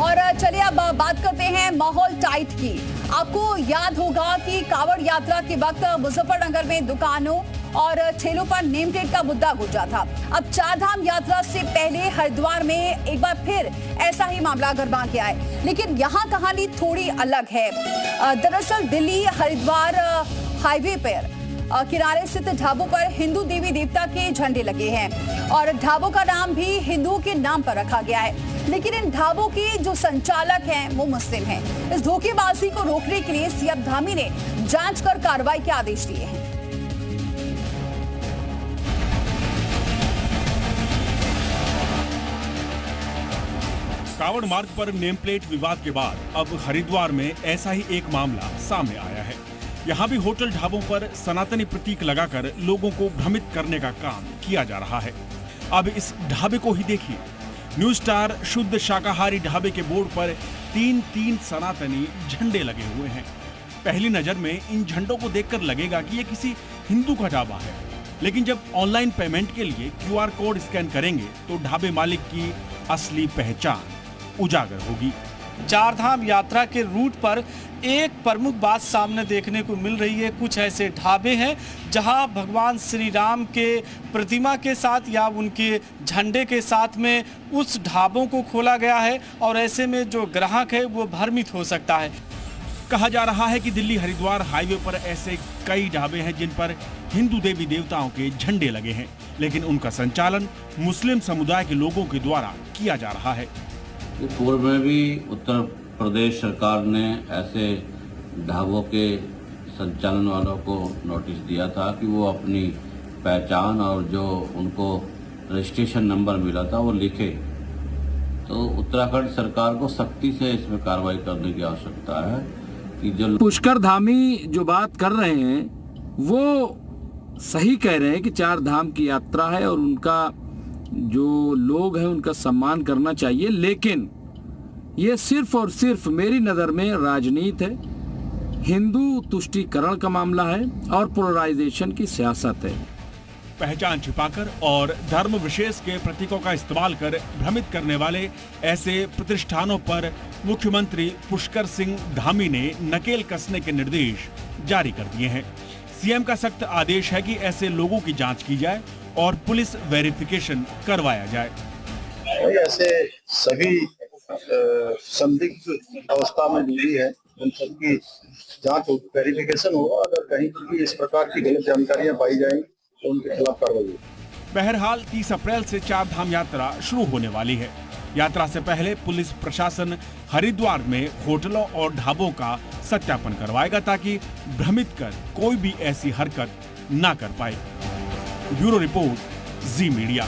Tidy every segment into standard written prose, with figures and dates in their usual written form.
और चलिए अब बात करते हैं माहौल टाइट की। आपको याद होगा कि कांवड़ यात्रा के वक्त मुजफ्फरनगर में दुकानों और ठेलों पर नेम प्लेट का मुद्दा गूंजा था। अब चारधाम यात्रा से पहले हरिद्वार में एक बार फिर ऐसा ही मामला गरमा गया है, लेकिन यहाँ कहानी थोड़ी अलग है। दरअसल दिल्ली हरिद्वार हाईवे पर किनारे स्थित ढाबों पर हिंदू देवी देवता के झंडे लगे हैं और ढाबों का नाम भी हिंदुओं के नाम पर रखा गया है, लेकिन इन ढाबों के जो संचालक हैं वो मुस्लिम हैं। इस धोखेबाजी को रोकने के लिए सीएम धामी ने जांच कर कार्रवाई के आदेश दिए हैं। कांवड़ मार्ग पर नेम प्लेट विवाद के बाद अब हरिद्वार में ऐसा ही एक मामला सामने आया है। यहाँ भी होटल ढाबों पर सनातनी प्रतीक लगाकर लोगों को भ्रमित करने का काम किया जा रहा है। अब इस ढाबे को ही देखिए। न्यू स्टार शुद्ध शाकाहारी ढाबे के बोर्ड पर तीन सनातनी झंडे लगे हुए हैं। पहली नजर में इन झंडों को देखकर लगेगा कि ये किसी हिंदू का ढाबा है, लेकिन जब ऑनलाइन पेमेंट के लिए QR कोड स्कैन करेंगे तो ढाबे मालिक की असली पहचान उजागर होगी। चारधाम यात्रा के रूट पर एक प्रमुख बात सामने देखने को मिल रही है। कुछ ऐसे ढाबे हैं जहां भगवान श्री राम के प्रतिमा के साथ या उनके झंडे के साथ में उस ढाबों को खोला गया है और ऐसे में जो ग्राहक है वो भ्रमित हो सकता है। कहा जा रहा है कि दिल्ली हरिद्वार हाईवे पर ऐसे कई ढाबे हैं जिन पर हिंदू देवी देवताओं के झंडे लगे हैं, लेकिन उनका संचालन मुस्लिम समुदाय के लोगों के द्वारा किया जा रहा है। पूर्व में भी उत्तर प्रदेश सरकार ने ऐसे ढाबों के संचालन वालों को नोटिस दिया था कि वो अपनी पहचान और जो उनको रजिस्ट्रेशन नंबर मिला था वो लिखे। तो उत्तराखंड सरकार को सख्ती से इसमें कार्रवाई करने की आवश्यकता है कि जो पुष्कर धामी जो बात कर रहे हैं वो सही कह रहे हैं कि चार धाम की यात्रा है और उनका जो लोग हैं उनका सम्मान करना चाहिए, लेकिन ये सिर्फ और सिर्फ मेरी नज़र में राजनीति है, हिंदू तुष्टीकरण का मामला है और पोलराइजेशन की सियासत है। पहचान छिपाकर और धर्म विशेष के प्रतीकों का इस्तेमाल कर भ्रमित करने वाले ऐसे प्रतिष्ठानों पर मुख्यमंत्री पुष्कर सिंह धामी ने नकेल कसने के निर्देश जारी कर दिए हैं। सीएम का सख्त आदेश है कि ऐसे लोगों की जांच की जाए और पुलिस वेरिफिकेशन करवाया जाए। ऐसे सभी संदिग्ध अवस्था में मिली है, उन सबकी जांच हो, वेरिफिकेशन होगा। अगर कहीं पर भी इस प्रकार की गलत जानकारियां पाई जाएंगी तो उनके खिलाफ कार्रवाई होगी। बहरहाल 30 अप्रैल से चारधाम यात्रा शुरू होने वाली है। यात्रा से पहले पुलिस प्रशासन हरिद्वार में होटलों और ढाबों का सत्यापन करवाएगा ताकि भ्रमित कर कोई भी ऐसी हरकत ना कर पाए। ब्यूरो रिपोर्ट, जी मीडिया।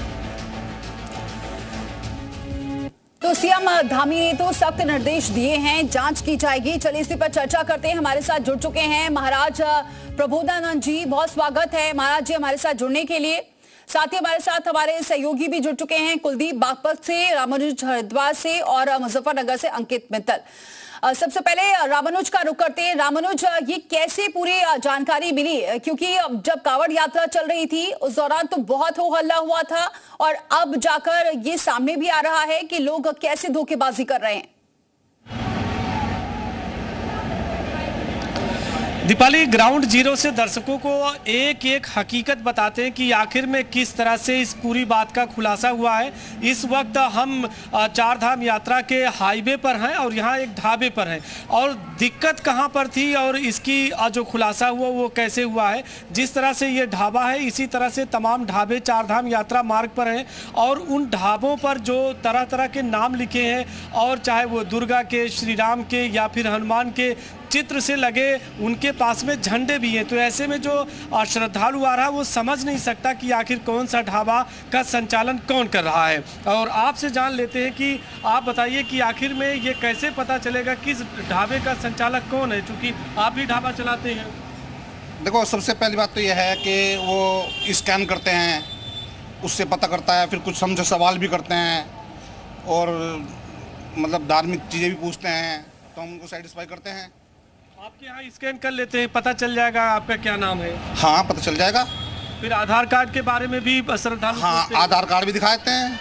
तो सीएम धामी ने तो सख्त निर्देश दिए हैं, जांच की जाएगी। चलिए इसी पर चर्चा करते हैं। हमारे साथ जुड़ चुके हैं महाराज प्रबोधानंद जी, बहुत स्वागत है महाराज जी हमारे साथ जुड़ने के लिए। साथ ही हमारे साथ हमारे सहयोगी भी जुड़ चुके हैं, कुलदीप बागपत से, रामानुज हरिद्वार से और मुजफ्फरनगर से अंकित मित्तल। सबसे पहले रामानुज का रुख करते हैं। रामानुज, ये कैसे पूरी जानकारी मिली, क्योंकि जब कांवड़ यात्रा चल रही थी उस दौरान तो बहुत हो हल्ला हुआ था और अब जाकर ये सामने भी आ रहा है कि लोग कैसे धोखेबाजी कर रहे हैं। दीपाली, ग्राउंड जीरो से दर्शकों को एक एक हकीकत बताते हैं कि आखिर में किस तरह से इस पूरी बात का खुलासा हुआ है। इस वक्त हम चारधाम यात्रा के हाईवे पर हैं और यहाँ एक ढाबे पर हैं, और दिक्कत कहाँ पर थी और इसकी जो खुलासा हुआ वो कैसे हुआ है। जिस तरह से ये ढाबा है इसी तरह से तमाम ढाबे चारधाम यात्रा मार्ग पर हैं और उन ढाबों पर जो तरह तरह के नाम लिखे हैं, और चाहे वो दुर्गा के, श्री राम के या फिर हनुमान के चित्र से लगे, उनके पास में झंडे भी हैं। तो ऐसे में जो श्रद्धालु आ रहा है वो समझ नहीं सकता कि आखिर कौन सा ढाबा का संचालन कौन कर रहा है। और आपसे जान लेते हैं कि आप बताइए कि आखिर में ये कैसे पता चलेगा किस ढाबे का संचालक कौन है, क्योंकि आप भी ढाबा चलाते हैं। देखो, सबसे पहली बात तो यह है कि वो स्कैन करते हैं, उससे पता करता है, फिर कुछ हमसे सवाल भी करते हैं और मतलब धार्मिक चीज़ें भी पूछते हैं, तो हम उनको सेटिस्फाई करते हैं। आपके यहाँ स्कैन कर लेते हैं, पता चल जाएगा आपका क्या नाम है? हाँ, पता चल जाएगा। फिर आधार कार्ड के बारे में भी श्रद्धालु? हाँ, आधार कार्ड भी दिखा देते हैं।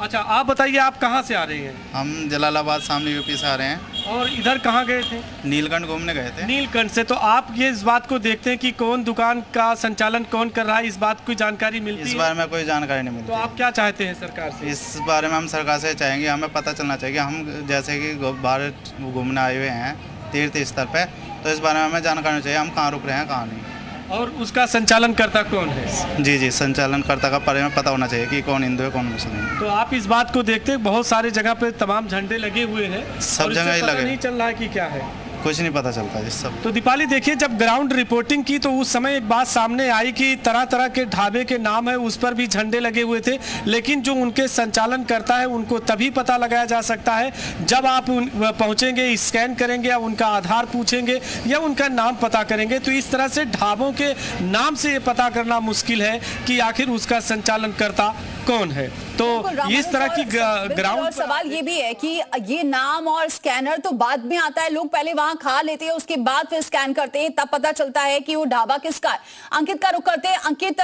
अच्छा, आप बताइए आप कहाँ से आ रहे हैं? हम जलालाबाद सामने यूपी से आ रहे हैं। और इधर कहाँ गए थे? नीलकंठ घूमने गए थे। नीलकंठ से। तो आप ये इस बात को देखते हैं कि कौन दुकान का संचालन कौन कर रहा है, इस बात की जानकारी मिलती है? इस बारे में कोई जानकारी नहीं मिलती। तो आप क्या चाहते हैं सरकार से? इस बारे में हम सरकार से चाहेंगे, हमें पता चलना चाहिए। हम जैसे कि बाहर घूमने आए हुए हैं तीर्थ स्थल पे, तो इस बारे में हमें जानकारी चाहिए, हम कहाँ रुक रहे हैं कहाँ नहीं। और उसका संचालन करता कौन है? जी, संचालनकर्ता का बारे में पता होना चाहिए कि कौन हिंदू है कौन मुस्लिम है। तो आप इस बात को देखते हैं बहुत सारे जगह पे तमाम झंडे लगे हुए हैं, सब जगह ही लगे, नहीं चल रहा है कि क्या है, कुछ नहीं पता चलता है सब। तो दीपाली देखिए, जब ग्राउंड रिपोर्टिंग की तो उस समय एक बात सामने आई कि तरह तरह के ढाबे के नाम है, उस पर भी झंडे लगे हुए थे, लेकिन जो उनके संचालन करता है उनको तभी पता लगाया जा सकता है जब आप पहुंचेंगे, स्कैन करेंगे या उनका आधार पूछेंगे या उनका नाम पता करेंगे। तो इस तरह से ढाबों के नाम से ये पता करना मुश्किल है कि आखिर उसका संचालन करता कौन है। तो इस तरह की ग्राउंड सवाल ये भी है कि ये नाम और स्कैनर तो बाद में आता है, लोग पहले वहां खा लेते हैं, उसके बाद फिर स्कैन करते हैं, तब पता चलता है कि वो ढाबा किसका है। अंकित का रुख करते हैं। अंकित,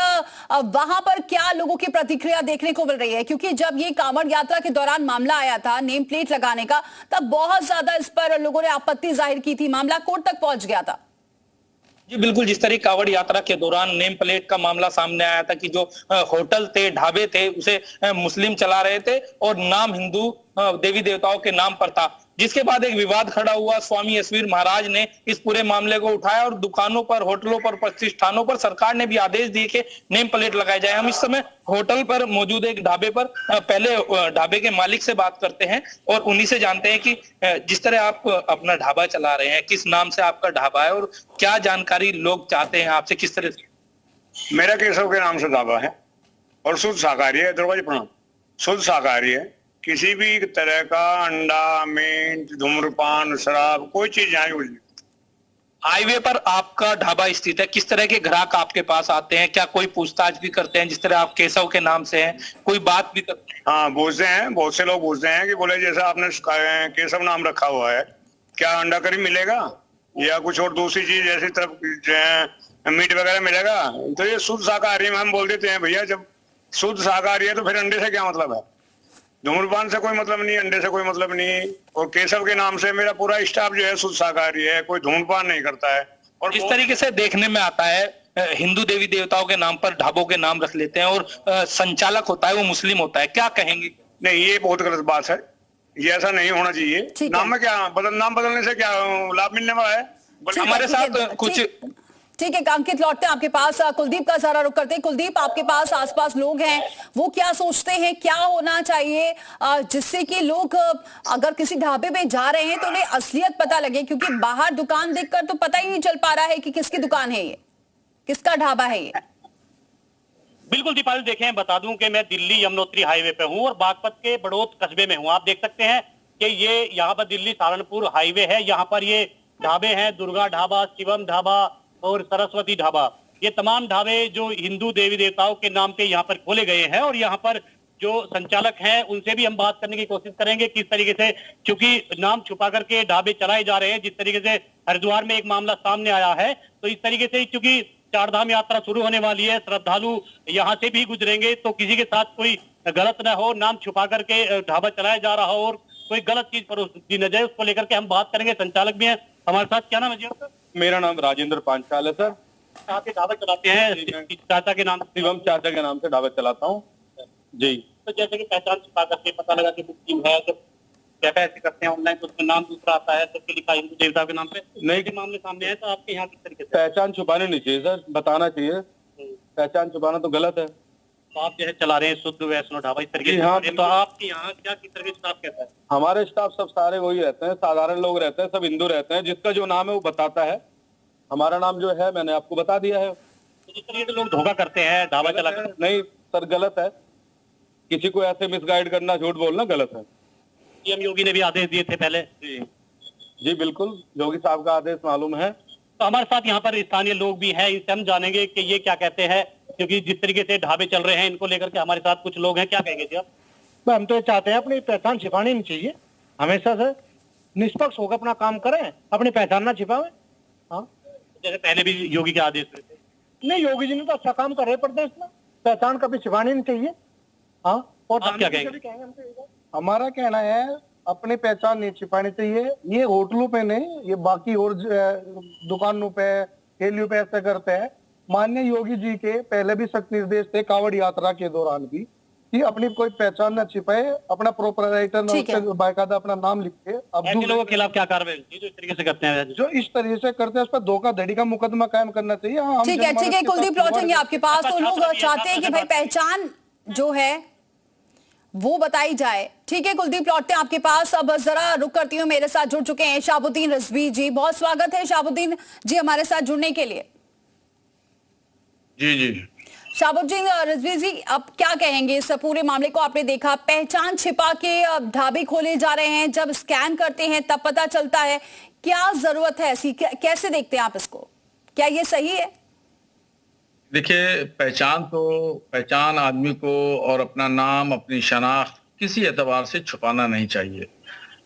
वहां पर क्या लोगों की प्रतिक्रिया देखने को मिल रही है? क्योंकि जब ये कांवड़ यात्रा के दौरान मामला आया था नेम प्लेट लगाने का, तब बहुत ज्यादा इस पर लोगों ने आपत्ति जाहिर की थी, मामला कोर्ट तक पहुंच गया था। जी बिल्कुल, जिस तरह कांवड़ यात्रा के दौरान नेम प्लेट का मामला सामने आया था कि जो होटल थे, ढाबे थे, उसे मुस्लिम चला रहे थे और नाम हिंदू देवी देवताओं के नाम पर था, जिसके बाद एक विवाद खड़ा हुआ। स्वामी यशवीर महाराज ने इस पूरे मामले को उठाया और दुकानों पर, होटलों पर, प्रतिष्ठानों पर सरकार ने भी आदेश दिए कि नेम प्लेट लगाए जाए। हम इस समय होटल पर मौजूद एक ढाबे पर पहले ढाबे के मालिक से बात करते हैं और उन्हीं से जानते हैं कि जिस तरह आप अपना ढाबा चला रहे हैं, किस नाम से आपका ढाबा है और क्या जानकारी लोग चाहते हैं आपसे, किस तरह से? मेरा केशव के नाम से ढाबा है और शुद्ध शाकाहारी है। दरवाजे प्रणाम। शुद्ध शाकाहारी है, किसी भी तरह का अंडा, मीट, धूम्रपान, शराब, कोई चीज यहाँ यूज नहीं। हाईवे पर आपका ढाबा स्थित है, किस तरह के ग्राहक आपके पास आते हैं? क्या कोई पूछताछ भी करते हैं? जिस तरह आप केशव के नाम से हैं, कोई बात भी करते हैं? हाँ, पूछते हैं, बहुत से लोग पूछते हैं कि बोले जैसे आपने केशव नाम रखा हुआ है, क्या अंडा करी मिलेगा या कुछ और दूसरी चीज जैसी तरफ मीट वगैरह मिलेगा? तो ये शुद्ध शाकाहारी में हम बोल देते हैं भैया, जब शुद्ध शाकाहारी है तो फिर अंडे से क्या मतलब है? धूम्रपान से कोई मतलब नहीं, अंडे से कोई मतलब नहीं। और केशव के नाम से मेरा पूरा स्टाफ जो है शुद्ध शाकाहारी है, कोई धूम्रपान नहीं करता है। और इस तरीके से देखने में आता है, हिंदू देवी देवताओं के नाम पर ढाबों के नाम रख लेते हैं और संचालक होता है वो मुस्लिम होता है, क्या कहेंगे? नहीं, ये बहुत गलत बात है, ये ऐसा नहीं होना चाहिए। नाम में क्या नाम बदलने से क्या लाभ मिलने वाला है? हमारे साथ कुछ ठीक है, अंकित लौटते हैं आपके पास। कुलदीप का सारा रुख करते हैं। कुलदीप, आपके पास आसपास लोग हैं, वो क्या सोचते हैं, क्या होना चाहिए जिससे कि लोग अगर किसी ढाबे में जा रहे हैं तो उन्हें असलियत पता लगे? क्योंकि बाहर दुकान देखकर तो पता ही नहीं चल पा रहा है कि किसकी दुकान है, ये किसका ढाबा है ये। बिल्कुल दीपाली, देखें, बता दूं कि मैं दिल्ली यमुनोत्री हाईवे पे हूं और बागपत के बड़ौत कस्बे में हूं। आप देख सकते हैं कि ये यहाँ पर दिल्ली सहारनपुर हाईवे है, यहाँ पर ये ढाबे हैं, दुर्गा ढाबा, शिवम ढाबा और सरस्वती ढाबा। ये तमाम ढाबे जो हिंदू देवी देवताओं के नाम पे यहाँ पर खोले गए हैं और यहाँ पर जो संचालक हैं उनसे भी हम बात करने की कोशिश करेंगे किस तरीके से, क्योंकि नाम छुपा करके ढाबे चलाए जा रहे हैं। जिस तरीके से हरिद्वार में एक मामला सामने आया है, तो इस तरीके से क्योंकि चार धाम यात्रा शुरू होने वाली है, श्रद्धालु यहाँ से भी गुजरेंगे, तो किसी के साथ कोई गलत न हो, नाम छुपा करके ढाबा चलाया जा रहा हो और कोई गलत चीज परोस दी न जाए, उसको लेकर के हम बात करेंगे। संचालक भी हैं हमारे साथ। क्या नाम है जी आपका? मेरा नाम राजेंद्र पांचाल है सर। आप ये ढाबा चलाते हैं चाचा के नाम? शिवम चाचा के नाम से ढाबा चलाता हूँ जी। तो जैसे कि पहचान छुपा करके पता लगा कि मुस्लिम है, तो क्या ऐसे करते हैं ऑनलाइन, तो उसमें नाम दूसरा आता है, तो लिखा हिंदू देवता के नाम पे, नहीं के मामले सामने है, तो आपके यहाँ किस तरीके से? पहचान छुपाने नहीं चाहिए सर, बताना चाहिए। पहचान छुपाना तो गलत है। तो आप जो है चला रहे हैं शुद्ध वैष्णो ढाबा इस तरीके से? हाँ, तो आपके यहाँ क्या किस तरह के स्टाफ कहता है? हमारे स्टाफ सब सारे वही रहते हैं, साधारण लोग रहते हैं, सब हिंदू रहते हैं, जिसका जो नाम है वो बताता है। हमारा नाम जो है मैंने आपको बता दिया है। तो जिस तरीके से लोग धोखा करते हैं ढाबा चला कर? नहीं सर, गलत है, किसी को ऐसे मिसगाइड करना, झूठ बोलना गलत है। सीएम योगी ने भी आदेश दिए थे पहले। जी बिल्कुल, योगी साहब का आदेश मालूम है। तो हमारे साथ यहाँ पर स्थानीय लोग भी हैं, इनसे हम जानेंगे कि ये क्या कहते हैं, क्योंकि जिस तरीके से ढाबे चल रहे हैं इनको लेकर के हमारे साथ कुछ लोग हैं। क्या कहेंगे जी आप? हम तो चाहते हैं अपनी पहचान छिपानी नहीं चाहिए, हमेशा से निष्पक्ष होकर अपना काम करें, अपनी पहचान ना छिपावे। हाँ, जैसे पहले भी योगी के आदेश थे। नहीं, योगी जी ने तो अच्छा काम कर रहे प्रदेश में, पहचान कभी छिपानी नहीं चाहिए। हाँ, और आप क्या दानिश भी कहेंगे हमारा कहना है अपनी पहचान नहीं छिपानी चाहिए। ये होटलों पे नहीं, ये बाकी और दुकानों पे, ठेलियों पे ऐसा करते हैं। माननीय योगी जी के पहले भी सख्त निर्देश थे कांवड़ यात्रा के दौरान भी कि अपनी कोई पहचान न छिपाए, अपना प्रोपराइटर बाकायदा अपना नाम लिखे। अब ऐसे लोगों के खिलाफ क्या कार्रवाई होगी जो इस तरीके से करते हैं? जो इस तरीके से करते हैं उस पर धोखाधड़ी का मुकदमा कायम करना चाहिए। हाँ, ठीक है, कुलदीप लौटेंगे आपके पास। तो लोग चाहते हैं कि भाई पहचान जो है वो बताई जाए। ठीक है कुलदीप, लौटते हैं आपके पास। अब जरा रुक करती हूँ, मेरे साथ जुड़ चुके हैं शहाबुद्दीन रिजवी जी। बहुत स्वागत है शहाबुद्दीन जी हमारे साथ जुड़ने के लिए। जी शहाबुद्दीन रिजवी जी, अब क्या कहेंगे इस पूरे मामले को? आपने देखा पहचान छिपा के ढाबे खोले जा रहे हैं, जब स्कैन करते हैं तब पता चलता है। क्या जरूरत है ऐसी? कैसे देखते हैं आप इसको? क्या ये सही है? देखिए, पहचान आदमी को और अपना नाम, अपनी शनाख्त किसी एतबार से छुपाना नहीं चाहिए।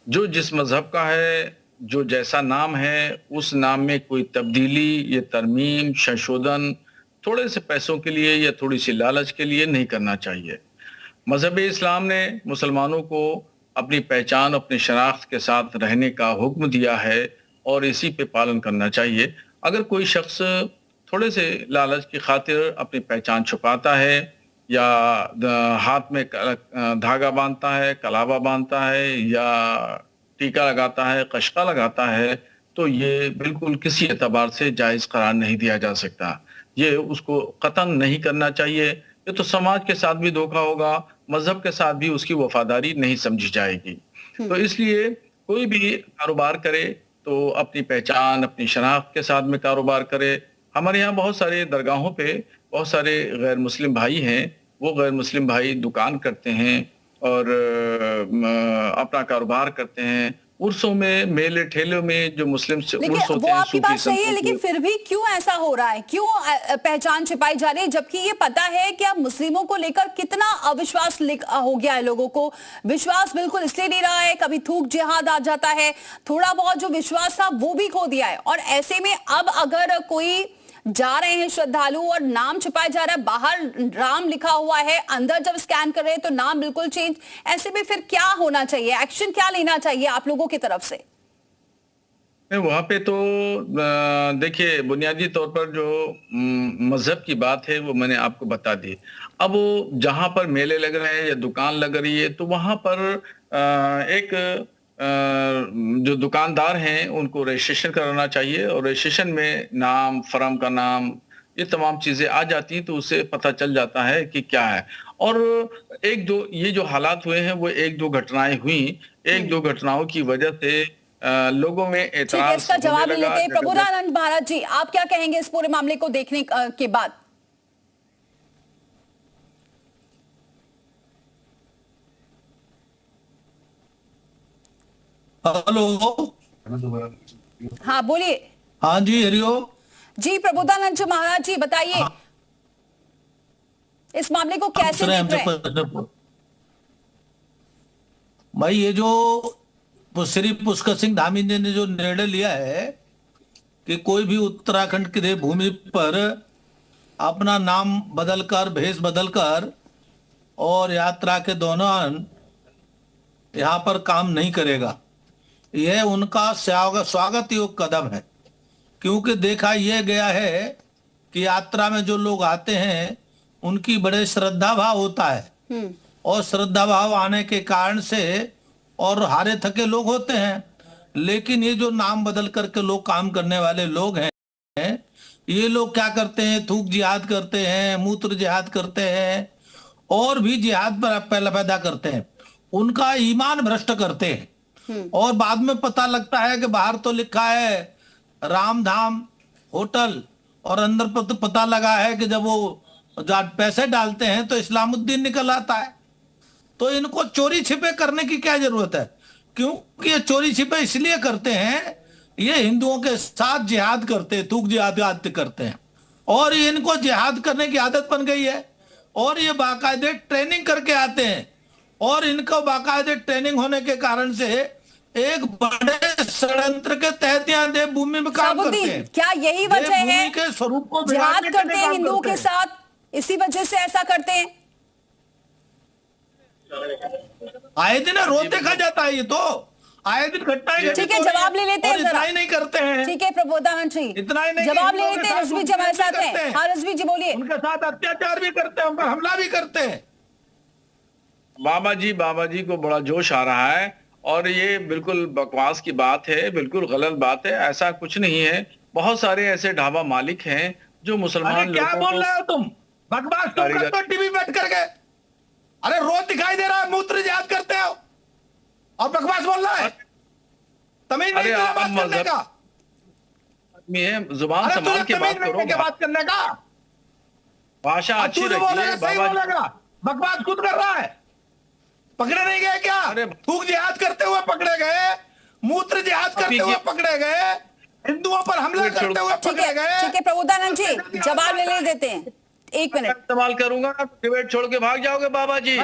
जो जिस मजहब का है, जो जैसा नाम है, उस नाम में कोई तब्दीली या तरमीम, संशोधन थोड़े से पैसों के लिए या थोड़ी सी लालच के लिए नहीं करना चाहिए। मजहब इस्लाम ने मुसलमानों को अपनी पहचान, अपनी शनाख्त के साथ रहने का हुक्म दिया है और इसी पे पालन करना चाहिए। अगर कोई शख्स थोड़े से लालच की खातिर अपनी पहचान छुपाता है या हाथ में धागा बांधता है, कलावा बांधता है या टीका लगाता है, कशका लगाता है, तो ये बिल्कुल किसी एतबार से जायज़ करार नहीं दिया जा सकता। ये उसको कतन नहीं करना चाहिए। ये तो समाज के साथ भी धोखा होगा, मजहब के साथ भी उसकी वफादारी नहीं समझी जाएगी। तो इसलिए कोई भी कारोबार करे तो अपनी पहचान, अपनी शनाख्त के साथ में कारोबार करे। हमारे यहाँ बहुत सारे दरगाहों पे बहुत सारे गैर मुस्लिम भाई हैं, वो गैर मुस्लिम भाई दुकान करते हैं और अपना कारोबार करते हैं। उर्सों में, मेले ठेलों में जो मुस्लिम उर्स होते हैं, आपकी बात सही है, लेकिन फिर भी क्यों ऐसा हो रहा है? क्यों पहचान छिपाई जा रही है? जबकि ये पता है कि अब मुस्लिमों को लेकर कितना अविश्वास हो गया है। लोगों को विश्वास बिल्कुल इसलिए नहीं रहा है, कभी थूक जिहाद आ जाता है, थोड़ा बहुत जो विश्वास था वो भी खो दिया है। और ऐसे में अब अगर कोई जा रहे हैं श्रद्धालु और नाम छिपाया जा रहा है, बाहर राम लिखा हुआ है, अंदर जब स्कैन कर रहे हैं तो नाम बिल्कुल चेंज, ऐसे में फिर क्या होना चाहिए? एक्शन क्या लेना चाहिए आप लोगों की तरफ से? वहां पे तो देखिए, बुनियादी तौर पर जो मजहब की बात है वो मैंने आपको बता दी। अब जहां पर मेले लग रहे हैं या दुकान लग रही है तो वहां पर एक जो दुकानदार हैं उनको रजिस्ट्रेशन कराना चाहिए और रजिस्ट्रेशन में नाम, फर्म का नाम, ये तमाम चीजें आ जाती हैं तो उससे पता चल जाता है कि क्या है। और एक दो ये जो हालात हुए हैं वो एक दो घटनाएं हुई, एक दो घटनाओं की वजह से लोगों में एतराज। इसका जवाब लेते हैं प्रबोधानंद महाराज जी, आप क्या कहेंगे इस पूरे मामले को देखने के बाद? हेलो, हाँ बोलिए। हाँ जी, हरिओम जी। प्रबोधानंद जी महाराज जी बताइए, इस मामले को कैसे देख रहे हैं? भाई, ये जो श्री पुष्कर सिंह धामी जी ने जो निर्णय लिया है कि कोई भी उत्तराखंड की देवभूमि पर अपना नाम बदलकर, भेष बदलकर और यात्रा के दौरान यहाँ पर काम नहीं करेगा, यह उनका स्वागत योग्य कदम है। क्योंकि देखा यह गया है कि यात्रा में जो लोग आते हैं उनकी बड़े श्रद्धा भाव होता है और श्रद्धा भाव आने के कारण से और हारे थके लोग होते हैं। लेकिन ये जो नाम बदल करके लोग काम करने वाले लोग हैं, ये लोग क्या करते हैं? थूक जिहाद करते हैं, मूत्र जिहाद करते हैं और भी जिहाद पर पैदा करते हैं, उनका ईमान भ्रष्ट करते हैं। और बाद में पता लगता है कि बाहर तो लिखा है रामधाम होटल और अंदर पता लगा है कि जब वो पैसे डालते हैं तो इस्लामुद्दीन निकल आता है। तो इनको चोरी छिपे करने की क्या जरूरत है? क्योंकि ये चोरी छिपे इसलिए करते हैं, ये हिंदुओं के साथ जिहाद करते हैं, थूक जिहाद करते हैं और इनको जिहाद करने की आदत बन गई है और ये बाकायदे ट्रेनिंग करके आते हैं और इनको बाकायदे ट्रेनिंग होने के कारण से एक बड़े षड्यंत्र के तहत यहाँ देवभूमि में काम करते हैं। क्या यही वजह है के स्वरूप को जिहाद करते हैं हिंदुओं के साथ, इसी वजह से ऐसा करते हैं? आए दिन रोज देखा जाता है, ये तो आए दिन घटनाएं। ठीक है, जवाब ले लेते हैं इतना ही नहीं करते हैं। ठीक है प्रबोधानंद जी, इतना ही नहीं, जवाब ले लेते हैं। रजवी जी हमारे साथ हैं। हाँ रजवी जी बोलिए। उनके साथ अत्याचार भी करते हैं, उन पर हमला भी करते हैं। बाबा जी को बड़ा जोश आ रहा है और ये बिल्कुल बकवास की बात है, बिल्कुल गलत बात है। ऐसा कुछ नहीं है। बहुत सारे ऐसे ढाबा मालिक हैं जो मुसलमान लोगों को। क्या बोल रहे हो तुम? बकवास तुम करते हो टीवी बैठ करके। अरे रोज दिखाई दे रहा है मूत्र जिहाद करते हो और बकवास बोल रहा है। तमीज नहीं बात करने का। जुबान संभाल के बात करो। बात करने का भाषा अच्छी रखिए। बाबा बकवास खुद कर रहा है। पकड़े नहीं गए क्या? थूक जिहाद करते हुए पकड़े गए, मूत्र जिहाद करते हुए पकड़े गए, हिंदुओं पर हमला करते हुए पकड़े गए। ठीक है प्रबोधानंद जी, जवाब ले देते हैं। 1 मिनट इस्तेमाल करूंगा, डिबेट छोड़ के भाग जाओगे बाबा जी।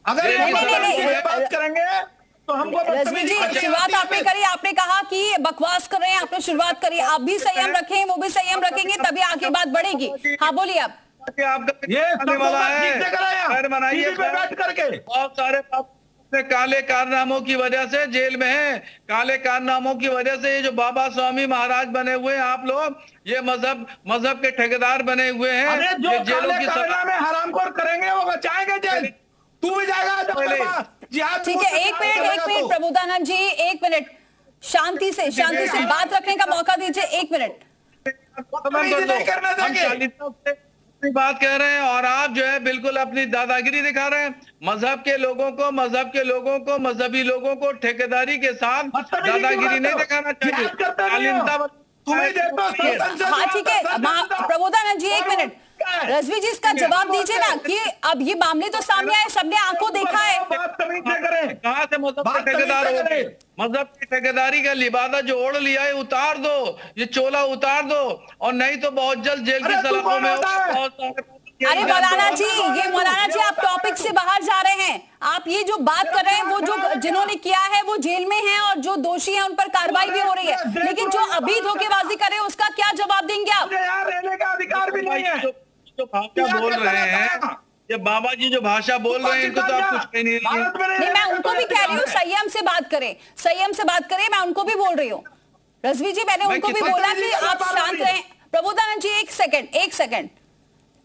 अगर बात करेंगे तो हमको रजवी जी शुरुआत आपने करी, आपने कहा कि बकवास कर रहे हैं, आपने शुरुआत करी। आप भी संयम रखें, वो भी संयम रखेंगे, तभी आगे बात बढ़ेगी। हाँ बोलिए आप। ये वाला है बनाइए बैठ करके। बहुत सारे काले कारनामों की वजह से जेल में हैं। काले कारनामों की वजह से ये जो बाबा स्वामी महाराज बने हुए हैं, आप लोग ये मजहब के ठेकेदार बने हुए हैं। जो जेलों की हरामखोर करेंगे वो बचाएंगे जेल। तू भी जाएगा। ठीक है, 1 मिनट प्रबोधानंद जी, 1 मिनट शांति से बात रखने का मौका दीजिए। 1 मिनट बात कह रहे हैं और आप जो है बिल्कुल अपनी दादागिरी दिखा रहे हैं। मजहब के लोगों को मजहबी लोगों को ठेकेदारी के साथ दादागिरी नहीं दिखाना चाहिए। हाँ ठीक है प्रबोधानंद जी, 1 मिनट। रजवी जी इसका जवाब दीजिए ना कि अब ये मामले तो सामने आए, सबने आंखों देखा है। कहाँ से मजहब के ठेकेदार हो गए? मजहब की ठेकेदारी का लिबादा जो ओढ़ लिया है उतार दो, ये चोला उतार दो, और नहीं तो बहुत जल्द जेल की सलाखों में अरे मौलाना जी आप टॉपिक से बाहर जा रहे हैं। आप ये जो बात कर रहे हैं वो जो जिन्होंने किया है वो जेल में हैं और जो दोषी हैं उन पर कार्रवाई भी हो रही है, लेकिन जो अभी धोखेबाजी कर रहे हैं उसका क्या जवाब देंगे आप? रहने का अधिकार भी नहीं है। जो भाषा बोल रहे हैं, ये बाबा जी जो भाषा बोल रहे हैं इनको तो आप कुछ नहीं। मैं उनको भी कह रही हूँ संयम से बात करें, मैं उनको भी बोल रही हूँ। रजवी जी मैंने उनको भी बोला कि आप शांत रहें। प्रबोधानंद जी 1 सेकंड,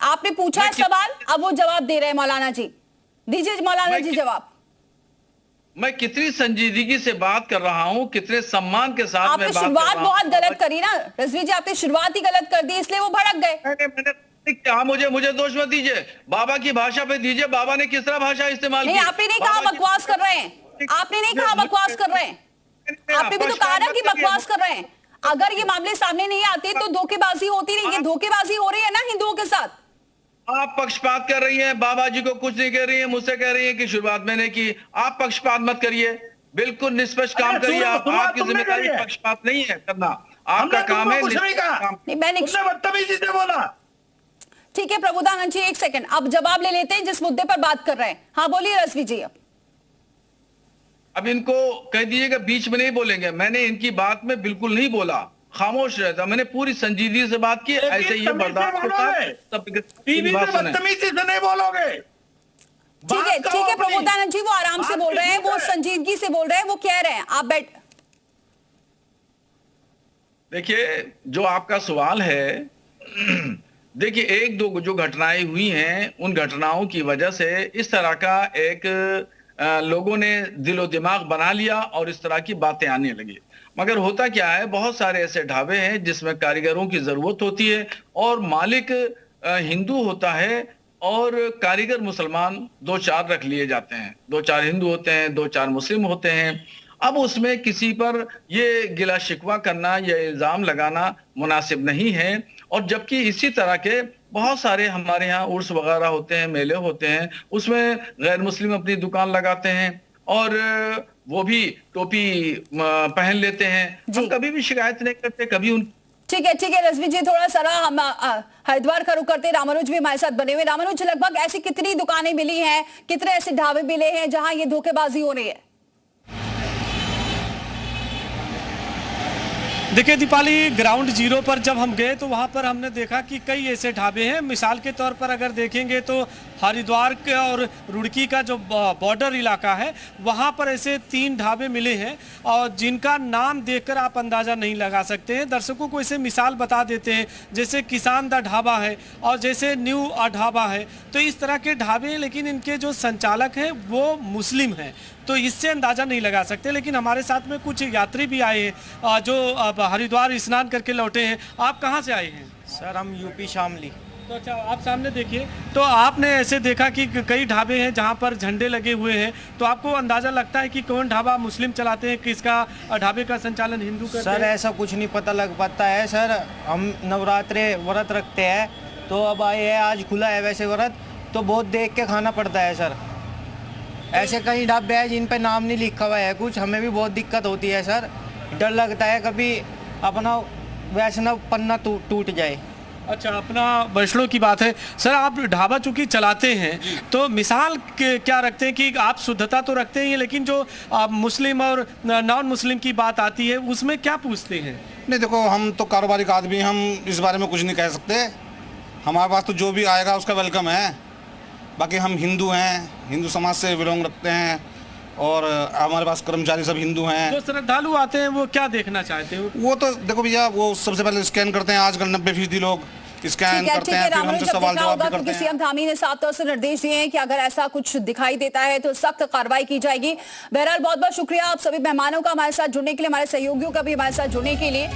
आपने पूछा है सवाल, अब वो जवाब दे रहे हैं। मौलाना जी दीजिए मौलाना जी जवाब। मैं कितनी संजीदगी से बात कर रहा हूँ, कितने सम्मान के साथ आपने शुरुआत बहुत गलत करी ना रजवी जी, आपने शुरुआत ही गलत कर दी, इसलिए वो भड़क गए। क्या मुझे दोष मत दीजिए, बाबा की भाषा पे दीजिए। बाबा ने किस तरह भाषा इस्तेमाल की? नहीं आपने नहीं कहा बकवास कर रहे हैं, आपने नहीं कहा बकवास कर रहे हैं, आपने भी तो कहा ना कि बकवास कर रहे हैं। अगर ये मामले सामने नहीं आते तो धोखेबाजी होती नहीं, ये धोखेबाजी हो रही है ना हिंदुओं के साथ। आप पक्षपात कर रही हैं, बाबा जी को कुछ नहीं कह रही हैं, मुझसे कह रही हैं कि शुरुआत मैंने की। आप पक्षपात मत करिए, बिल्कुल निष्पक्ष काम करिए। आपकी जिम्मेदारी पक्षपात नहीं है करना, आपका काम है। मैंने बदतमीजी से बोला। ठीक है प्रबोधानंद जी 1 सेकंड, अब जवाब ले लेते हैं जिस मुद्दे पर बात कर रहे हैं। हाँ बोलिए रजवी जी। अब इनको कह दीजिएगा बीच में नहीं बोलेंगे। मैंने इनकी बात में बिल्कुल नहीं बोला, खामोश रहता। मैंने पूरी संजीदगी से बात की। ऐसे ही बर्दाश्त बदतमीजी से नहीं बोलोगे। ठीक है प्रबोधानंद जी, वो आराम से बोल रहे हैं, वो संजीदगी से बोल रहे हैं, वो कह रहे हैं आप बैठ। देखिए जो आपका सवाल है, देखिए 1-2 जो घटनाएं हुई हैं, उन घटनाओं की वजह से इस तरह का एक लोगों ने दिलो दिमाग बना लिया और इस तरह की बातें आने लगी। मगर होता क्या है, बहुत सारे ऐसे ढाबे हैं जिसमें कारीगरों की जरूरत होती है और मालिक हिंदू होता है और कारीगर मुसलमान 2-4 रख लिए जाते हैं। 2-4 हिंदू होते हैं, 2-4 मुस्लिम होते हैं। अब उसमें किसी पर ये गिला शिकवा करना या इल्जाम लगाना मुनासिब नहीं है। और जबकि इसी तरह के बहुत सारे हमारे यहाँ उर्स वगैरह होते हैं, मेले होते हैं, उसमें गैर मुस्लिम अपनी दुकान लगाते हैं और वो भी टोपी पहन लेते हैं। हम कभी भी शिकायत नहीं करते, कभी उन। ठीक है रजवी जी, थोड़ा सा हम हरिद्वार का रुख करते हैं। रामानुज भी हमारे साथ बने हुए। रामानुज, लगभग ऐसी कितनी दुकानें मिली हैं, कितने ऐसे ढाबे मिले हैं जहां ये धोखेबाजी हो रही है? देखिए दीपाली, ग्राउंड जीरो पर जब हम गए तो वहाँ पर हमने देखा कि कई ऐसे ढाबे हैं। मिसाल के तौर पर अगर देखेंगे तो हरिद्वार के और रुड़की का जो बॉर्डर इलाका है वहाँ पर ऐसे 3 ढाबे मिले हैं और जिनका नाम देखकर आप अंदाज़ा नहीं लगा सकते हैं। दर्शकों को इसे मिसाल बता देते हैं, जैसे किसान दा ढाबा है और जैसे न्यू ढाबा है। तो इस तरह के ढाबे, लेकिन इनके जो संचालक हैं वो मुस्लिम हैं, तो इससे अंदाज़ा नहीं लगा सकते। लेकिन हमारे साथ में कुछ यात्री भी आए हैं जो हरिद्वार स्नान करके लौटे हैं। आप कहाँ से आए हैं? सर हम यूपी शामली। तो अच्छा, आप सामने देखिए, तो आपने ऐसे देखा कि कई ढाबे हैं जहाँ पर झंडे लगे हुए हैं, तो आपको अंदाज़ा लगता है कि कौन ढाबा मुस्लिम चलाते हैं, किसका ढाबे का संचालन हिंदू करते हैं? सर ऐसा कुछ नहीं पता लग पाता है सर। हम नवरात्रे व्रत रखते हैं, तो अब आए हैं, आज खुला है वैसे व्रत, तो बहुत देख के खाना पड़ता है सर। ऐसे कई ढाबे हैं जिन पे नाम नहीं लिखा हुआ है कुछ, हमें भी बहुत दिक्कत होती है सर। डर लगता है कभी अपना वैष्णव पन्ना टूट जाए। अच्छा, अपना वैष्णव की बात है सर। आप ढाबा चूंकि चलाते हैं तो मिसाल क्या रखते हैं कि आप शुद्धता तो रखते हैं, लेकिन जो मुस्लिम और नॉन मुस्लिम की बात आती है उसमें क्या पूछते हैं? नहीं देखो, हम तो कारोबारी का आदमी, हम इस बारे में कुछ नहीं कह सकते। हमारे पास तो जो भी आएगा उसका वेलकम है। बाकी हम हिंदू हैं, हिंदू समाज से बिलोंग रखते हैं और हमारे पास कर्मचारी सब हिंदू हैं। जो श्रद्धालु आते हैं वो क्या देखना चाहते हैं? वो तो देखो भैया, वो सबसे पहले स्कैन करते हैं। आजकल 90% लोग स्कैन करते हैं, फिर हमसे सवाल जवाब भी करते हैं। सीएम धामी ने साफ तौर से निर्देश दिए हैं कि अगर ऐसा कुछ दिखाई देता है तो सख्त कार्रवाई की जाएगी। बहरहाल बहुत बहुत शुक्रिया आप सभी मेहमानों का हमारे साथ जुड़ने के लिए, हमारे सहयोगियों का भी हमारे साथ जुड़ने के लिए।